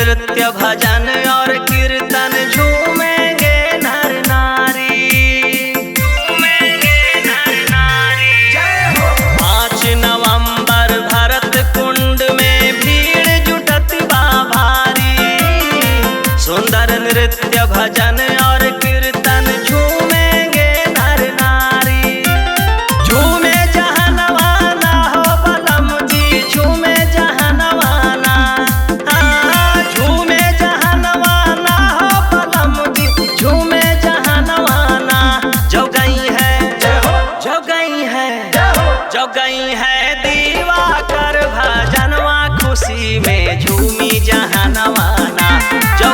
नृत्य भजन और कीर्तन झूमेंगे नर नारी, झूमेंगे नर नारी। 5 नवंबर भरत कुंड में भीड़ जुटत बा भारी, सुंदर नृत्य भजन और कीर्तन झूमेंगे नर नारी। झूमे जहनवाना हो बलम जी, झूमे जहनवाना, झूमे जहनवाना हो बलम जी, झूमे जहनवाना। जो गई है, जो गई है, जो गई है दीवा कर भजनवा, खुशी में झूमी जहनवाना। जो